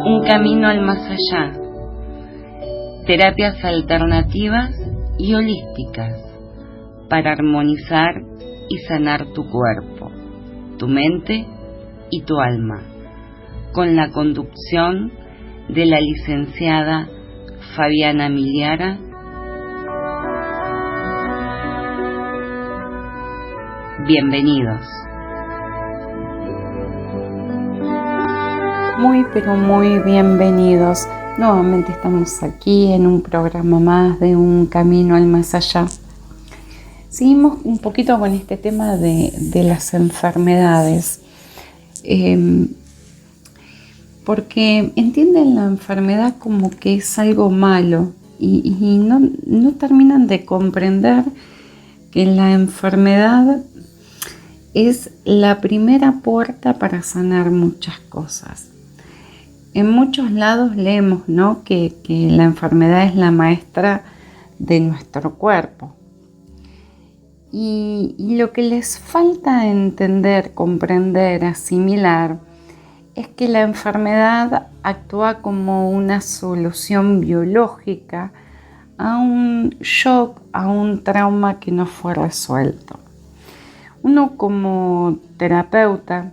Un camino al más allá. Terapias alternativas y holísticas para armonizar y sanar tu cuerpo, tu mente y tu alma, con la conducción de la licenciada Fabiana Miliara. Bienvenidos. Muy pero muy bienvenidos. Nuevamente estamos aquí en un programa más de Un Camino al Más Allá. Seguimos un poquito con este tema de las enfermedades, porque entienden la enfermedad como que es algo malo y no terminan de comprender que la enfermedad es la primera puerta para sanar muchas cosas. En muchos lados leemos, ¿no?, que la enfermedad es la maestra de nuestro cuerpo. Y lo que les falta entender, comprender, asimilar, es que la enfermedad actúa como una solución biológica a un shock, a un trauma que no fue resuelto. Uno como terapeuta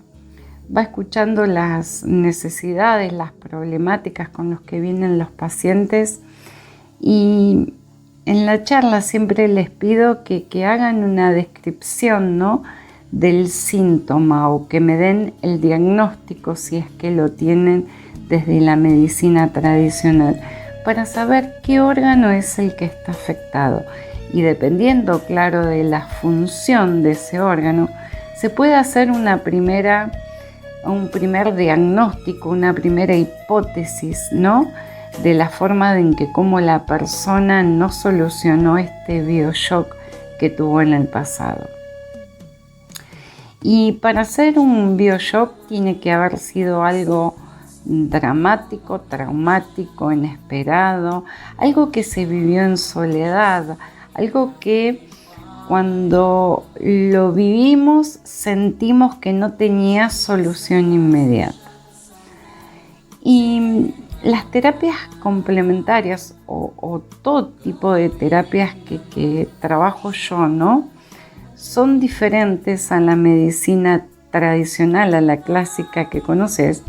va escuchando las necesidades, las problemáticas con las que vienen los pacientes y en la charla siempre les pido que hagan una descripción, ¿no?, del síntoma o que me den el diagnóstico si es que lo tienen desde la medicina tradicional para saber qué órgano es el que está afectado. Y dependiendo, claro, de la función de ese órgano, se puede hacer un primer diagnóstico, una primera hipótesis, ¿no?, de la forma en que cómo la persona no solucionó este bioshock que tuvo en el pasado. Y para hacer un bioshock tiene que haber sido algo dramático, traumático, inesperado, algo que se vivió en soledad, algo que cuando lo vivimos sentimos que no tenía solución inmediata. Y las terapias complementarias o todo tipo de terapias que trabajo yo, ¿no?, son diferentes a la medicina tradicional, a la clásica que conoces,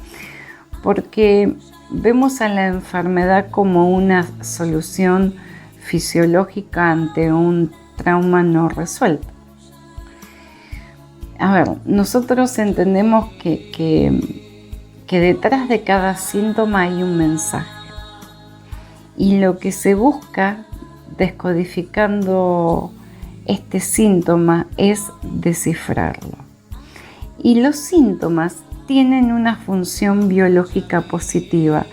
porque vemos a la enfermedad como una solución fisiológica ante un trauma no resuelto. A ver, nosotros entendemos que detrás de cada síntoma hay un mensaje y lo que se busca descodificando este síntoma es descifrarlo. Y los síntomas tienen una función biológica positiva.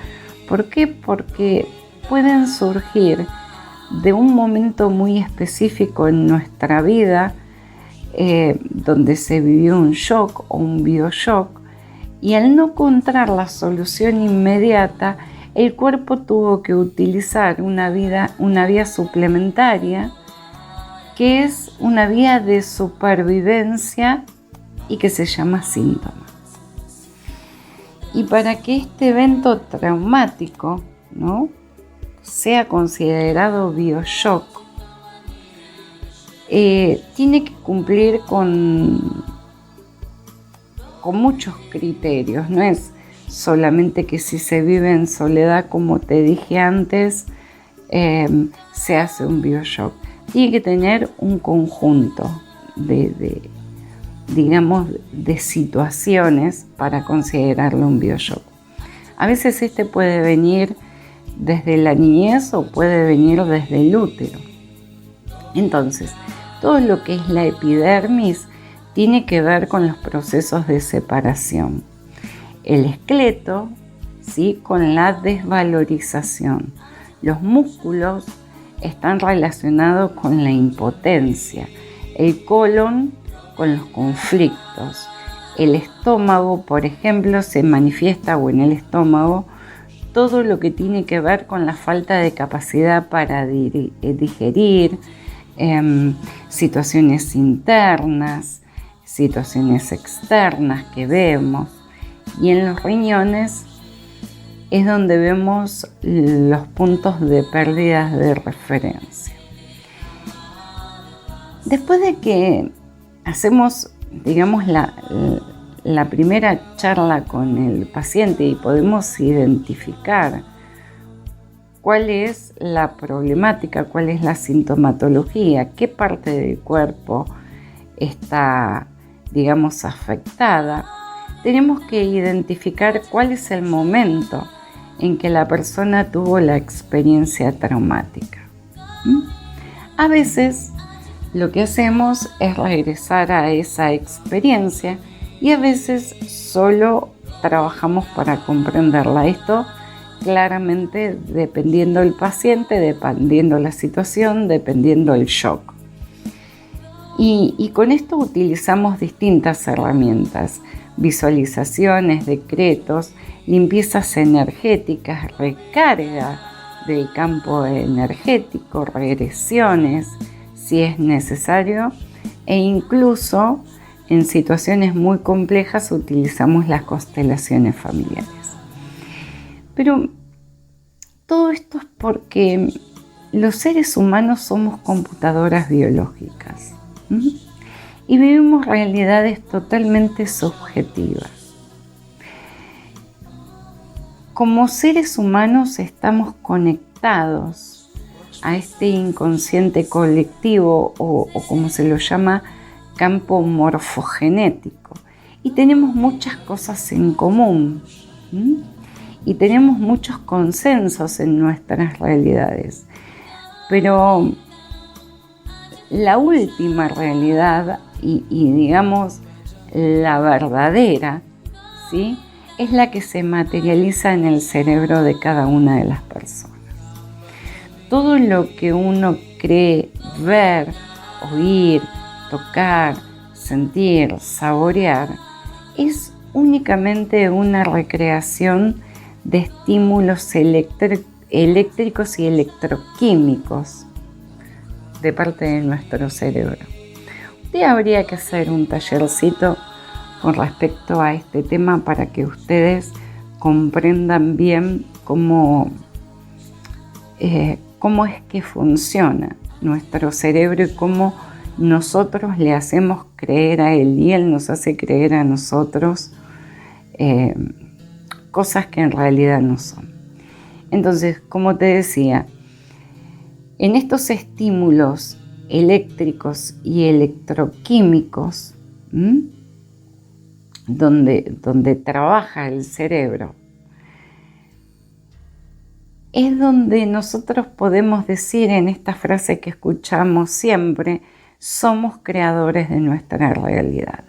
¿Por qué? Porque pueden surgir de un momento muy específico en nuestra vida donde se vivió un shock o un bioshock y al no encontrar la solución inmediata el cuerpo tuvo que utilizar una vía suplementaria que es una vía de supervivencia y que se llama síntoma. Y para que este evento traumático, ¿no?, sea considerado bioshock, tiene que cumplir con muchos criterios. No es solamente que si se vive en soledad, como te dije antes, se hace un bioshock. Tiene que tener un conjunto de situaciones para considerarlo un bioshock. A veces este puede venir desde la niñez o puede venir desde el útero. Entonces, todo lo que es la epidermis tiene que ver con los procesos de separación. El esqueleto, ¿sí?, con la desvalorización. Los músculos están relacionados con la impotencia. El colon con los conflictos. El estómago, por ejemplo, se manifiesta, o en el estómago, todo lo que tiene que ver con la falta de capacidad para digerir, situaciones internas, situaciones externas que vemos. Y en los riñones es donde vemos los puntos de pérdidas de referencia. Después de que hacemos, digamos, la primera charla con el paciente y podemos identificar cuál es la problemática, cuál es la sintomatología, qué parte del cuerpo está, digamos, afectada, tenemos que identificar cuál es el momento en que la persona tuvo la experiencia traumática. A veces lo que hacemos es regresar a esa experiencia y a veces solo trabajamos para comprenderla. Esto claramente dependiendo del paciente, dependiendo la situación, dependiendo el shock. Y con esto utilizamos distintas herramientas: visualizaciones, decretos, limpiezas energéticas, recarga del campo energético, regresiones, si es necesario, e incluso en situaciones muy complejas utilizamos las constelaciones familiares. Pero todo esto es porque los seres humanos somos computadoras biológicas y vivimos realidades totalmente subjetivas. Como seres humanos estamos conectados a este inconsciente colectivo o como se lo llama, campo morfogenético, y tenemos muchas cosas en común y tenemos muchos consensos en nuestras realidades, pero la última realidad y digamos la verdadera, ¿sí?, es la que se materializa en el cerebro de cada una de las personas. Todo lo que uno cree ver, oír, tocar, sentir, saborear, es únicamente una recreación de estímulos eléctricos y electroquímicos de parte de nuestro cerebro. Un día habría que hacer un tallercito con respecto a este tema para que ustedes comprendan bien cómo es que funciona nuestro cerebro y cómo nosotros le hacemos creer a él y él nos hace creer a nosotros cosas que en realidad no son. Entonces, como te decía, en estos estímulos eléctricos y electroquímicos, donde trabaja el cerebro, es donde nosotros podemos decir en esta frase que escuchamos siempre: somos creadores de nuestra realidad.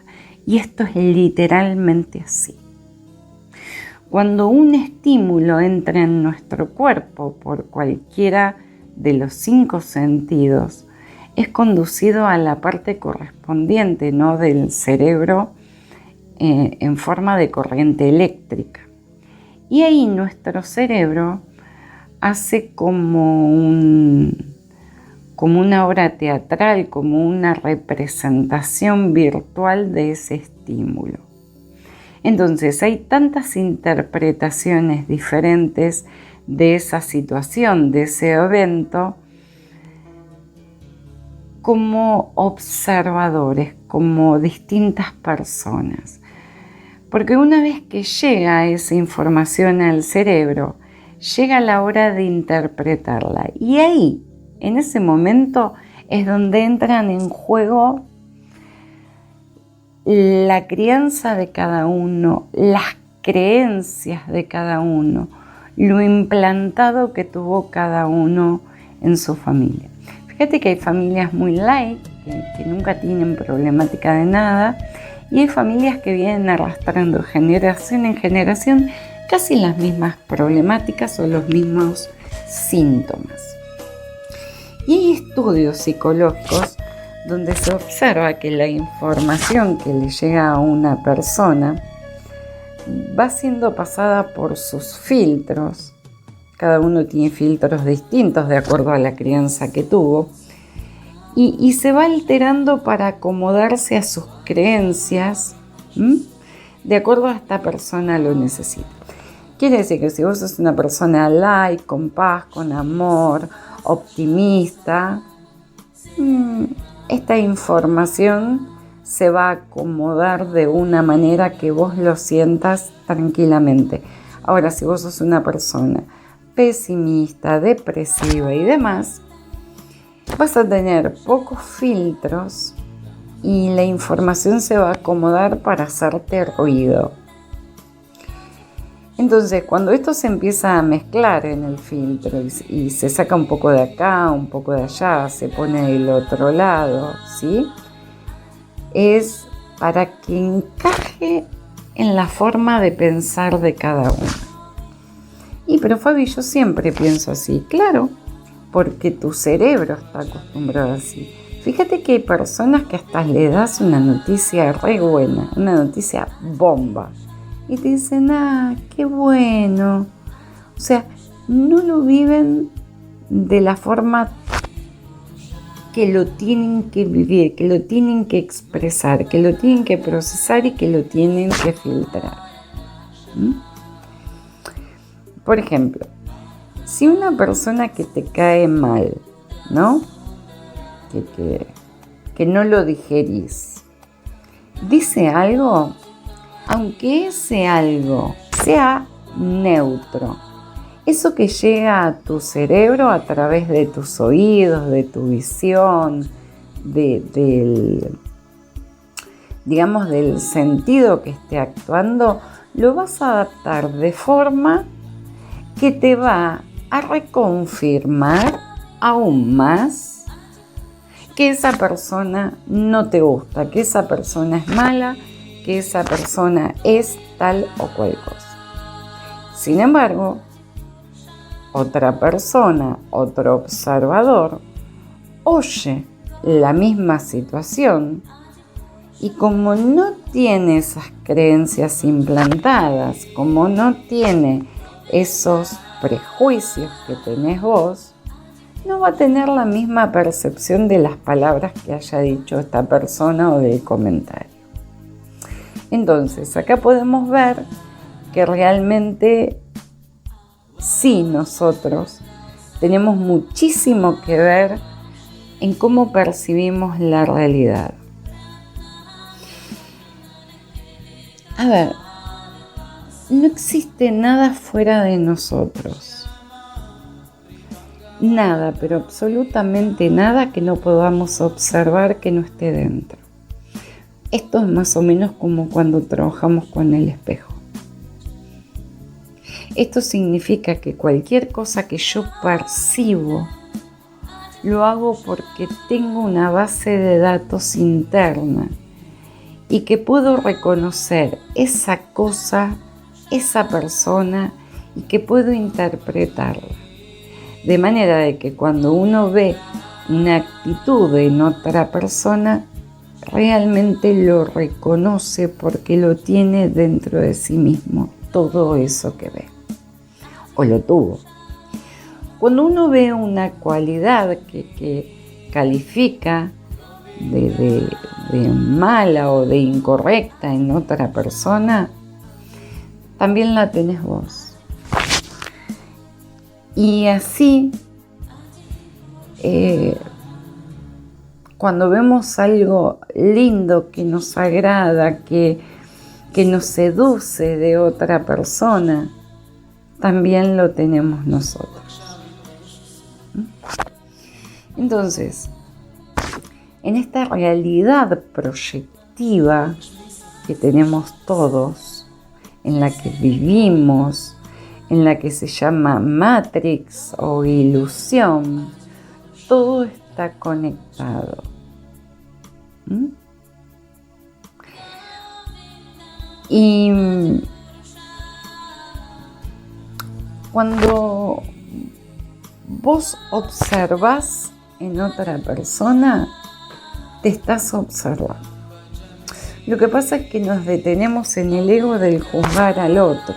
Y esto es literalmente así. Cuando un estímulo entra en nuestro cuerpo por cualquiera de los 5 sentidos, es conducido a la parte correspondiente, ¿no?, del cerebro en forma de corriente eléctrica. Y ahí nuestro cerebro hace como una obra teatral, como una representación virtual de ese estímulo. Entonces hay tantas interpretaciones diferentes de esa situación, de ese evento, como observadores, como distintas personas. Porque una vez que llega esa información al cerebro, llega la hora de interpretarla. Y ahí, en ese momento, es donde entran en juego la crianza de cada uno, las creencias de cada uno, lo implantado que tuvo cada uno en su familia. Fíjate que hay familias muy light, que nunca tienen problemática de nada, y hay familias que vienen arrastrando generación en generación casi las mismas problemáticas o los mismos síntomas. Y hay estudios psicológicos donde se observa que la información que le llega a una persona va siendo pasada por sus filtros. Cada uno tiene filtros distintos de acuerdo a la crianza que tuvo. Y se va alterando para acomodarse a sus creencias, de acuerdo a esta persona lo necesita. Quiere decir que si vos sos una persona light, con paz, con amor, optimista, esta información se va a acomodar de una manera que vos lo sientas tranquilamente. Ahora, si vos sos una persona pesimista, depresiva y demás, vas a tener pocos filtros y la información se va a acomodar para hacerte ruido. Entonces, cuando esto se empieza a mezclar en el filtro y se saca un poco de acá, un poco de allá, se pone del otro lado, ¿sí? Es para que encaje en la forma de pensar de cada uno. Pero Fabi, yo siempre pienso así. Claro, porque tu cerebro está acostumbrado así. Fíjate que hay personas que hasta le das una noticia re buena, una noticia bomba, y te dicen, qué bueno. O sea, no lo viven de la forma que lo tienen que vivir, que lo tienen que expresar, que lo tienen que procesar y que lo tienen que filtrar. Por ejemplo, si una persona que te cae mal, ¿no? Que no lo digerís, dice algo, aunque ese algo sea neutro, eso que llega a tu cerebro a través de tus oídos, de tu visión, del sentido que esté actuando, lo vas a adaptar de forma que te va a reconfirmar aún más que esa persona no te gusta, que esa persona es mala, que esa persona es tal o cual cosa. Sin embargo, otra persona, otro observador, oye la misma situación y como no tiene esas creencias implantadas, como no tiene esos prejuicios que tenés vos, no va a tener la misma percepción de las palabras que haya dicho esta persona o del comentario. Entonces, acá podemos ver que realmente sí, nosotros tenemos muchísimo que ver en cómo percibimos la realidad. A ver, no existe nada fuera de nosotros. Nada, pero absolutamente nada que no podamos observar que no esté dentro. Esto es más o menos como cuando trabajamos con el espejo. Esto significa que cualquier cosa que yo percibo, lo hago porque tengo una base de datos interna y que puedo reconocer esa cosa, esa persona y que puedo interpretarla. De manera de que cuando uno ve una actitud en otra persona, realmente lo reconoce porque lo tiene dentro de sí mismo, todo eso que ve, o lo tuvo. Cuando uno ve una cualidad que califica de mala o de incorrecta en otra persona, también la tenés vos. Y así, cuando vemos algo lindo que nos agrada, que nos seduce de otra persona, también lo tenemos nosotros. Entonces, en esta realidad proyectiva que tenemos todos, en la que vivimos, en la que se llama Matrix o ilusión, todo está conectado. Y cuando vos observás en otra persona, te estás observando. Lo que pasa es que nos detenemos en el ego del juzgar al otro,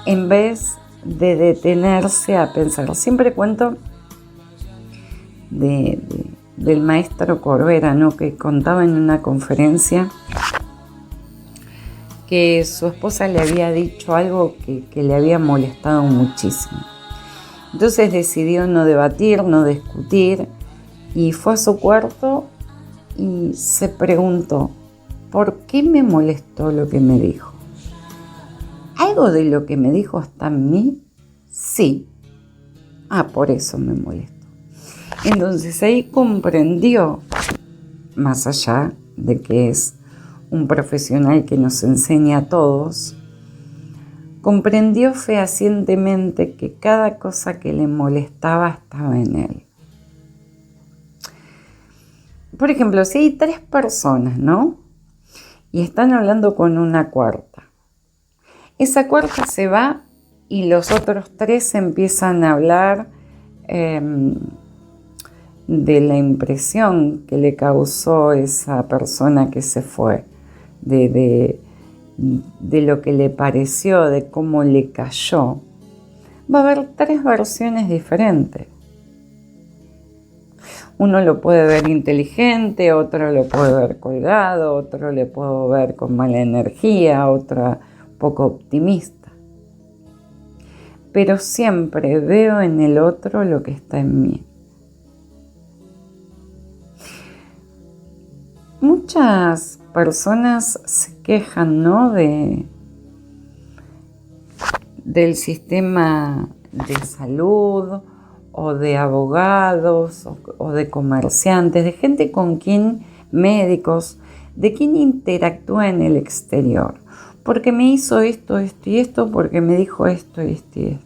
en vez de detenerse a pensar. Siempre cuento del maestro Corbera, ¿no? Que contaba en una conferencia que su esposa le había dicho algo que le había molestado muchísimo. Entonces decidió no debatir, no discutir, y fue a su cuarto y se preguntó, ¿por qué me molestó lo que me dijo? ¿Algo de lo que me dijo está en mí? Sí. Por eso me molestó. Entonces ahí comprendió, más allá de que es un profesional que nos enseña a todos, comprendió fehacientemente que cada cosa que le molestaba estaba en él. Por ejemplo, si hay 3 personas, ¿no? Y están hablando con una cuarta. Esa cuarta se va y los otros 3 empiezan a hablar de la impresión que le causó esa persona que se fue, de lo que le pareció, de cómo le cayó. Va a haber 3 versiones diferentes. Uno lo puede ver inteligente, otro lo puede ver colgado, otro le puedo ver con mala energía, otro poco optimista. Pero siempre veo en el otro lo que está en mí. Muchas personas se quejan, ¿no?, del sistema de salud, o de abogados, o de comerciantes, de gente con quien, médicos, de quien interactúa en el exterior. Porque me hizo esto, esto y esto, porque me dijo esto y esto y esto.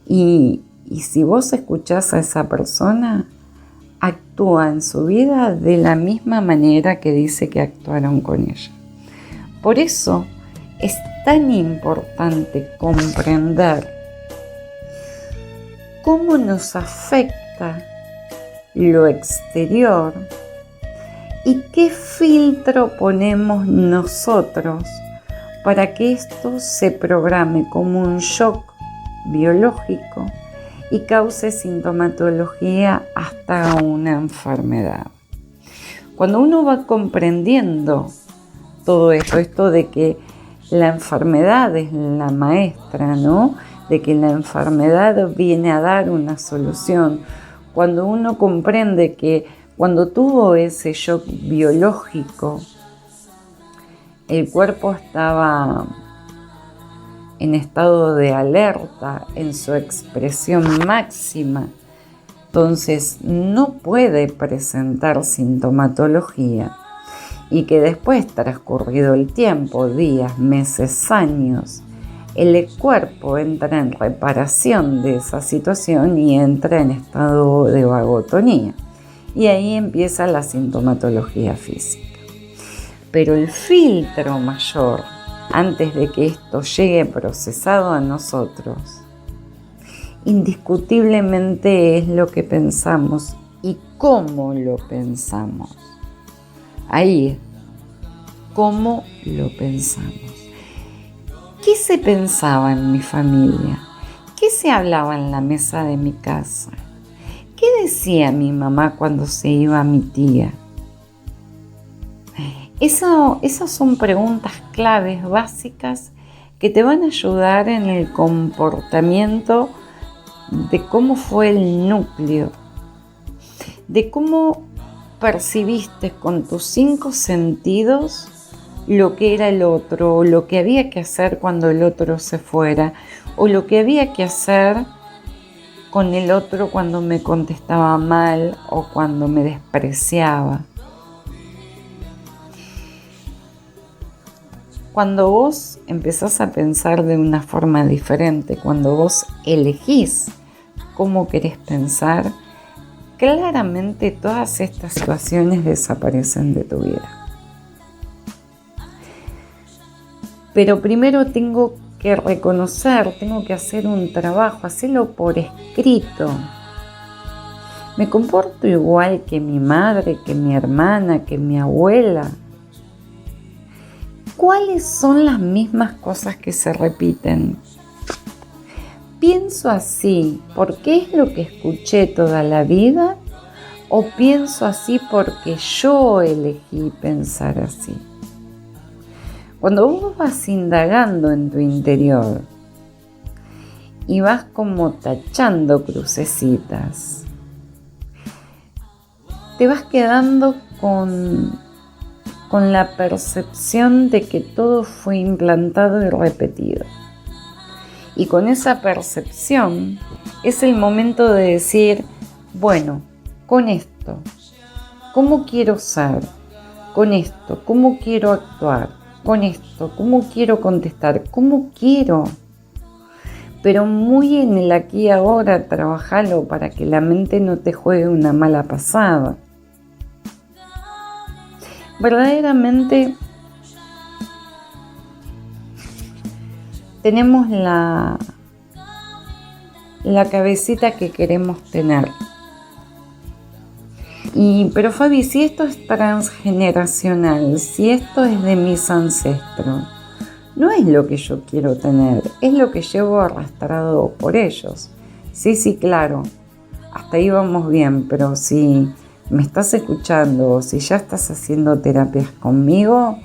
Y si vos escuchás a esa persona, actúa en su vida de la misma manera que dice que actuaron con ella. Por eso es tan importante comprender cómo nos afecta lo exterior y qué filtro ponemos nosotros para que esto se programe como un shock biológico y cause sintomatología hasta una enfermedad. Cuando uno va comprendiendo todo esto de que la enfermedad es la maestra, ¿no?, de que la enfermedad viene a dar una solución, cuando uno comprende que cuando tuvo ese shock biológico, el cuerpo estaba en estado de alerta, en su expresión máxima, entonces no puede presentar sintomatología, y que después, transcurrido el tiempo, días, meses, años, el cuerpo entra en reparación de esa situación y entra en estado de vagotonía. Y ahí empieza la sintomatología física. Pero el filtro mayor, antes de que esto llegue procesado a nosotros, indiscutiblemente es lo que pensamos y cómo lo pensamos. Ahí es, cómo lo pensamos. ¿Qué se pensaba en mi familia? ¿Qué se hablaba en la mesa de mi casa? ¿Qué decía mi mamá cuando se iba mi tía? Esas son preguntas claves, básicas, que te van a ayudar en el comportamiento de cómo fue el núcleo, de cómo percibiste con tus 5 sentidos lo que era el otro, o lo que había que hacer cuando el otro se fuera, o lo que había que hacer con el otro cuando me contestaba mal o cuando me despreciaba. Cuando vos empezás a pensar de una forma diferente, cuando vos elegís cómo querés pensar, claramente todas estas situaciones desaparecen de tu vida. Pero primero tengo que reconocer, tengo que hacer un trabajo, hacerlo por escrito. ¿Me comporto igual que mi madre, que mi hermana, que mi abuela? ¿Cuáles son las mismas cosas que se repiten? ¿Pienso así porque es lo que escuché toda la vida? ¿O pienso así porque yo elegí pensar así? Cuando vos vas indagando en tu interior y vas como tachando crucecitas, te vas quedando con la percepción de que todo fue implantado y repetido. Y con esa percepción es el momento de decir, bueno, con esto, ¿cómo quiero ser? Con esto, ¿cómo quiero actuar? Con esto, ¿cómo quiero contestar? ¿Cómo quiero? Pero muy en el aquí y ahora, trabajalo para que la mente no te juegue una mala pasada. Verdaderamente tenemos la cabecita que queremos tener. Pero Fabi, si esto es transgeneracional, si esto es de mis ancestros, no es lo que yo quiero tener, es lo que llevo arrastrado por ellos. Sí, claro, hasta ahí vamos bien, pero si me estás escuchando o si ya estás haciendo terapias conmigo,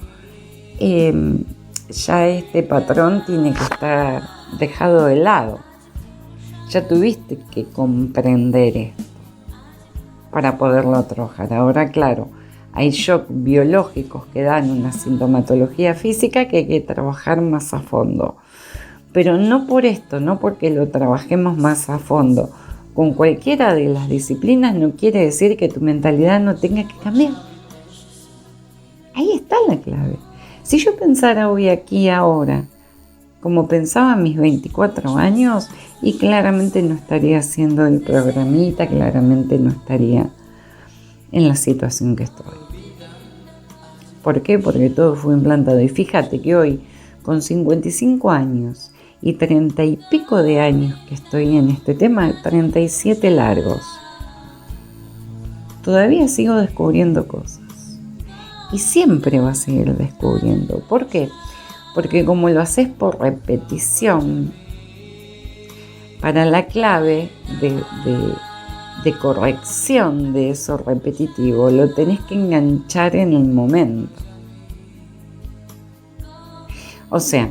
ya este patrón tiene que estar dejado de lado. Ya tuviste que comprender esto para poderlo trabajar. Ahora, claro, hay shock biológicos que dan una sintomatología física que hay que trabajar más a fondo. Pero no por esto, no porque lo trabajemos más a fondo. Con cualquiera de las disciplinas no quiere decir que tu mentalidad no tenga que cambiar. Ahí está la clave. Si yo pensara hoy aquí ahora, como pensaba a mis 24 años, y claramente no estaría haciendo el programita, claramente no estaría en la situación que estoy. ¿Por qué? Porque todo fue implantado. Y fíjate que hoy, con 55 años y 30 y pico de años que estoy en este tema, 37 largos, todavía sigo descubriendo cosas. Y siempre vas a seguir descubriendo. ¿Por qué? Porque como lo haces por repetición, para la clave de corrección de eso repetitivo, lo tenés que enganchar en el momento. O sea,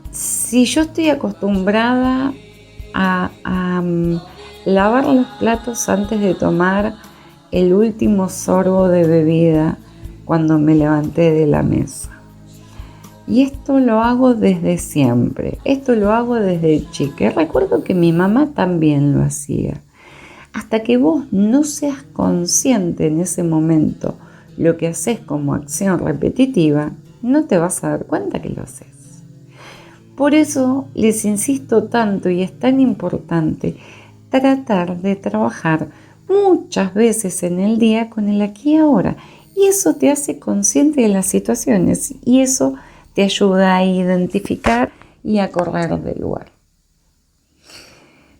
si yo estoy acostumbrada a lavar los platos antes de tomar el último sorbo de bebida cuando me levanté de la mesa, y esto lo hago desde siempre, esto lo hago desde chica. Recuerdo que mi mamá también lo hacía. Hasta que vos no seas consciente en ese momento lo que haces como acción repetitiva, no te vas a dar cuenta que lo haces. Por eso les insisto tanto y es tan importante tratar de trabajar muchas veces en el día con el aquí y ahora. Y eso te hace consciente de las situaciones y eso te ayuda a identificar y a correr del lugar.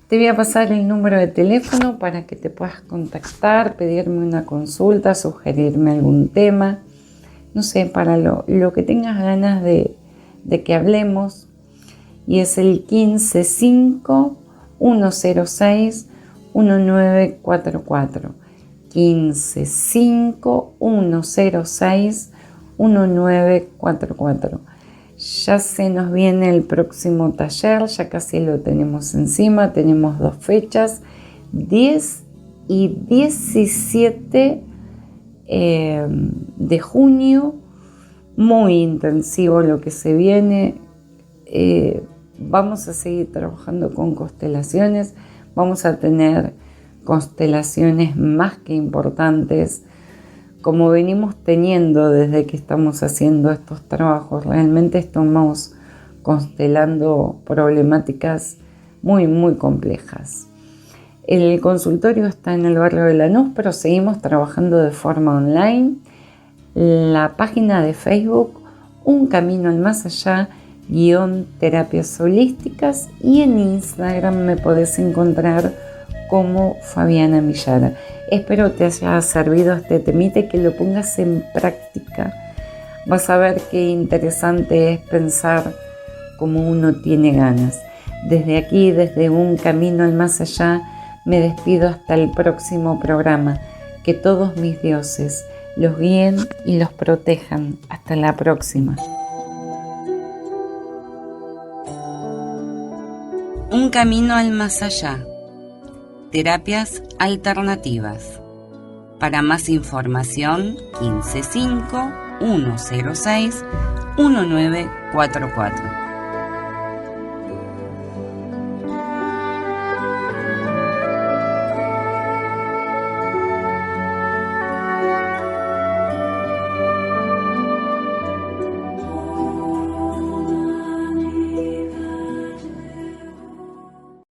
Te voy a pasar el número de teléfono para que te puedas contactar, pedirme una consulta, sugerirme algún tema, no sé, para lo que tengas ganas de que hablemos. Y es el 155-106-1944. 155-106-1944. Ya se nos viene el próximo taller, ya casi lo tenemos encima, tenemos 2 fechas, 10 y 17 de junio, muy intensivo lo que se viene. Vamos a seguir trabajando con constelaciones, vamos a tener constelaciones más que importantes, como venimos teniendo desde que estamos haciendo estos trabajos. Realmente estamos constelando problemáticas muy, muy complejas. El consultorio está en el barrio de Lanús, pero seguimos trabajando de forma online. La página de Facebook, Un Camino al Más Allá, _terapias holísticas, y en Instagram me podés encontrar como Fabiana Millara. Espero te haya servido este temita y que lo pongas en práctica. Vas a ver qué interesante es pensar como uno tiene ganas. Desde aquí, desde Un Camino al Más Allá, me despido hasta el próximo programa. Que todos mis dioses los guíen y los protejan. Hasta la próxima. Un camino al más allá. Terapias alternativas. Para más información, 155 106 1944.